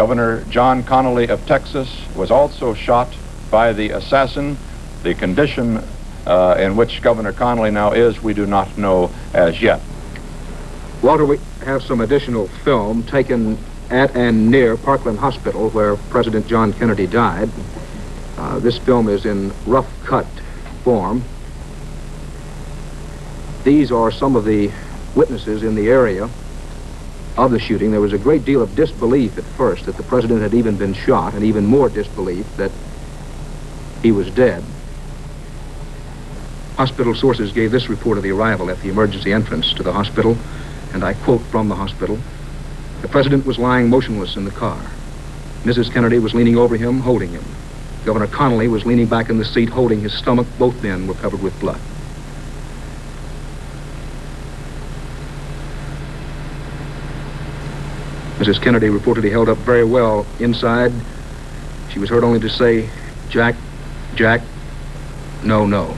Governor John Connally of Texas was also shot by the assassin. The condition in which Governor Connally now is, we do not know as yet. Walter, we have some additional film taken at and near Parkland Hospital, where President John Kennedy died. This film is in rough cut form. These are some of the witnesses in the area of the shooting. There was a great deal of disbelief at first that the president had even been shot, and even more disbelief that he was dead. Hospital sources gave this report of the arrival at the emergency entrance to the hospital, and I quote from the hospital: "The president was lying motionless in the car. Mrs. Kennedy was leaning over him, holding him. Governor Connally was leaning back in the seat, holding his stomach. Both men were covered with blood." Mrs. Kennedy reportedly held up very well inside. She was heard only to say, "Jack, Jack, no, no."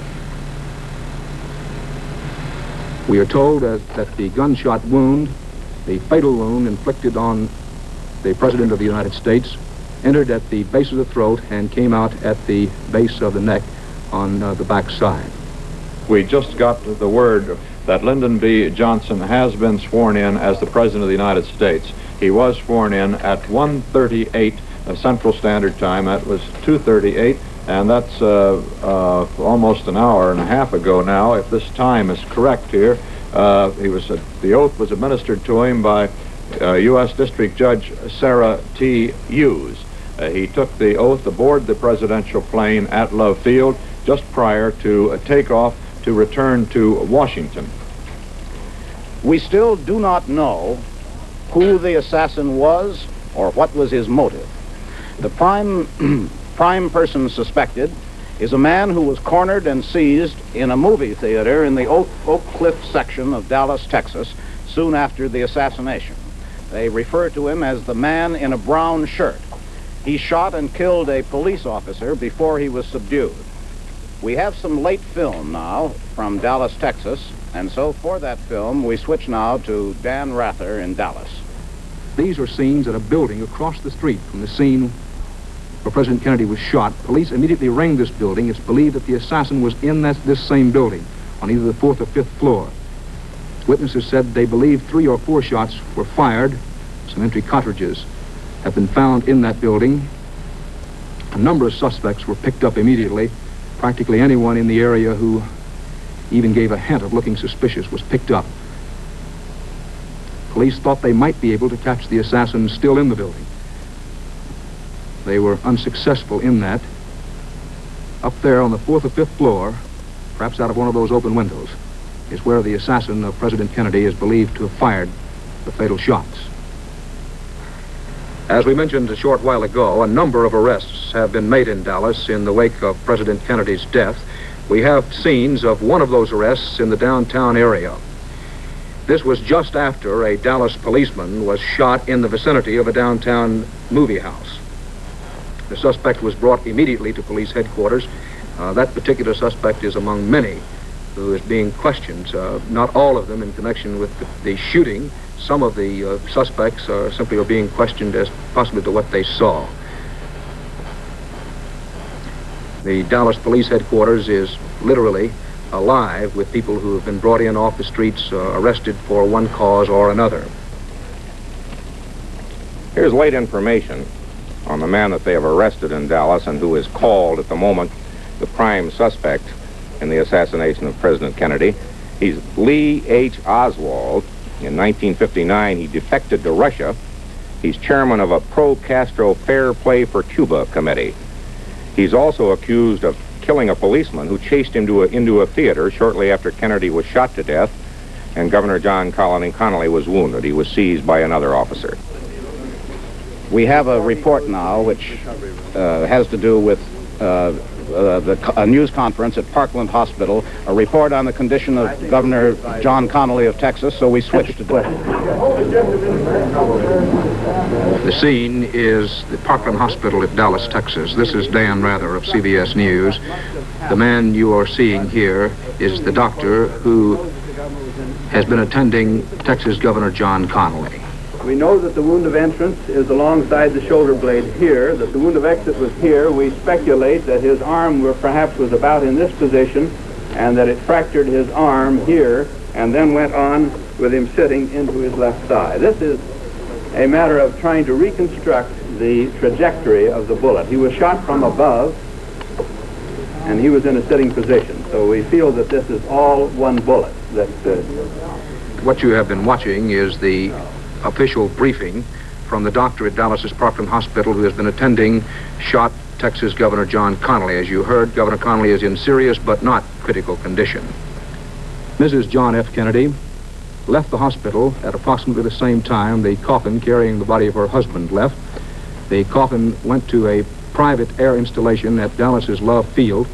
We are told that the gunshot wound, the fatal wound inflicted on the President of the United States, entered at the base of the throat and came out at the base of the neck on the back side. We just got the word that Lyndon B. Johnson has been sworn in as the President of the United States. He was sworn in at 1:38 Central Standard Time. That was 2:38, and that's almost an hour and a half ago now, if this time is correct here. The oath was administered to him by U.S. District Judge Sarah T. Hughes. He took the oath aboard the presidential plane at Love Field just prior to takeoff to return to Washington. We still do not know who the assassin was or what was his motive. The prime person suspected is a man who was cornered and seized in a movie theater in the Oak Cliff section of Dallas, Texas, soon after the assassination. They refer to him as the man in a brown shirt. He shot and killed a police officer before he was subdued. We have some late film now from Dallas, Texas, and so for that film we switch now to Dan Rather in Dallas. These are scenes at a building across the street from the scene where President Kennedy was shot. Police immediately ringed this building. It's believed that the assassin was in this same building on either the 4th or 5th floor. Witnesses said they believe 3 or 4 shots were fired. Some empty cartridges have been found in that building. A number of suspects were picked up immediately. Practically anyone in the area who even gave a hint of looking suspicious was picked up. Police thought they might be able to catch the assassin still in the building. They were unsuccessful in that. Up there on the 4th or 5th floor, perhaps out of one of those open windows, is where the assassin of President Kennedy is believed to have fired the fatal shots. As we mentioned a short while ago, a number of arrests have been made in Dallas in the wake of President Kennedy's death. We have scenes of one of those arrests in the downtown area. This was just after a Dallas policeman was shot in the vicinity of a downtown movie house. The suspect was brought immediately to police headquarters. That particular suspect is among many who is being questioned, not all of them in connection with the shooting. Some of the suspects simply are being questioned as possibly to what they saw. The Dallas police headquarters is literally alive with people who have been brought in off the streets, arrested for one cause or another. Here's late information on the man that they have arrested in Dallas and who is called at the moment the prime suspect in the assassination of President Kennedy. He's Lee H. Oswald. In 1959, he defected to Russia. He's chairman of a pro-Castro Fair Play for Cuba committee. He's also accused of killing a policeman who chased him into a theater shortly after Kennedy was shot to death, and Governor John Connally was wounded. He was seized by another officer. We have a report now which has to do with a news conference at Parkland Hospital, a report on the condition of Governor John Connally of Texas, so we switched to that. The scene is the Parkland Hospital at Dallas, Texas. This is Dan Rather of CBS News. The man you are seeing here is the doctor who has been attending Texas Governor John Connally. We know that the wound of entrance is alongside the shoulder blade here, that the wound of exit was here. We speculate that his arm perhaps was about in this position, and that it fractured his arm here, and then went on with him sitting into his left thigh. This is a matter of trying to reconstruct the trajectory of the bullet. He was shot from above, and he was in a sitting position. So we feel that this is all one bullet. What you have been watching is the official briefing from the doctor at Dallas's Parkland Hospital who has been attending shot Texas Governor John Connally. As you heard, Governor Connally is in serious but not critical condition. Mrs. John F. Kennedy left the hospital at approximately the same time the coffin carrying the body of her husband left. The coffin went to a private air installation at Dallas's Love Field.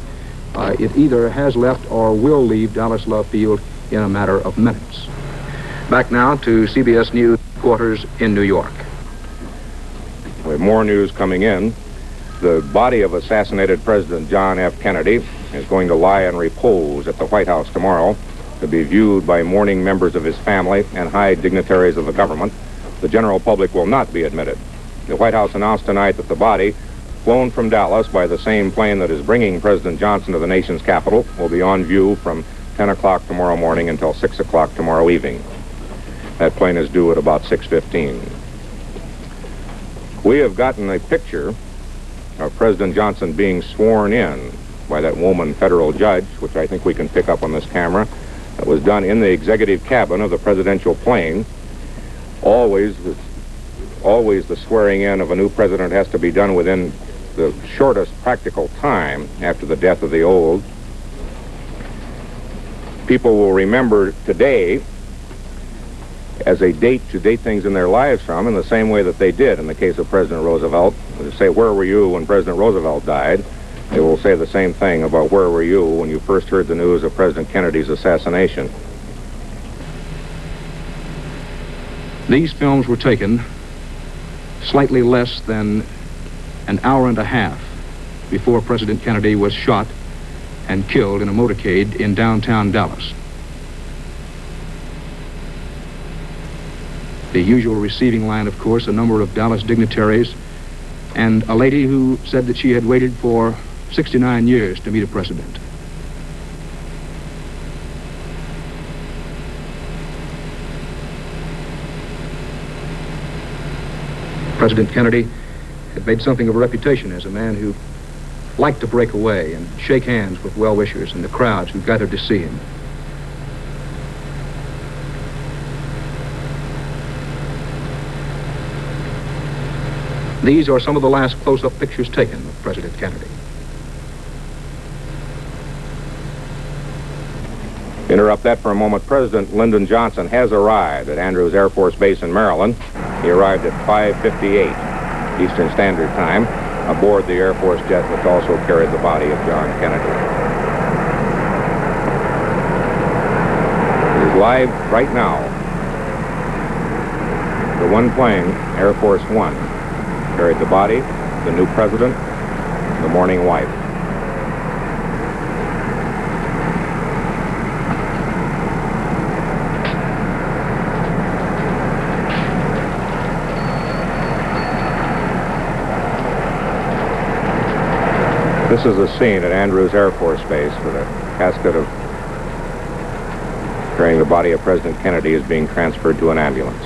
It either has left or will leave Dallas Love Field in a matter of minutes. Back now to CBS News quarters in New York. We have more news coming in. The body of assassinated President John F. Kennedy is going to lie in repose at the White House tomorrow to be viewed by mourning members of his family and high dignitaries of the government. The general public will not be admitted. The White House announced tonight that the body, flown from Dallas by the same plane that is bringing President Johnson to the nation's capital, will be on view from 10 o'clock tomorrow morning until 6 o'clock tomorrow evening. That plane is due at about 6:15. We have gotten a picture of President Johnson being sworn in by that woman federal judge, which I think we can pick up on this camera. That was done in the executive cabin of the presidential plane. Always the swearing in of a new president has to be done within the shortest practical time after the death of the old. People will remember today as a date to date things in their lives from, in the same way that they did in the case of President Roosevelt. They say, where were you when President Roosevelt died? They will say the same thing about where were you when you first heard the news of President Kennedy's assassination. These films were taken slightly less than an hour and a half before President Kennedy was shot and killed in a motorcade in downtown Dallas. The usual receiving line, of course, a number of Dallas dignitaries, and a lady who said that she had waited for 69 years to meet a president. President Kennedy had made something of a reputation as a man who liked to break away and shake hands with well-wishers and the crowds who gathered to see him. These are some of the last close-up pictures taken of President Kennedy. Interrupt that for a moment. President Lyndon Johnson has arrived at Andrews Air Force Base in Maryland. He arrived at 5:58 Eastern Standard Time aboard the Air Force jet which also carried the body of John Kennedy. It is live right now. The one plane, Air Force One, carried the body, the new president, the mourning wife. This is a scene at Andrews Air Force Base where the casket carrying the body of President Kennedy is being transferred to an ambulance.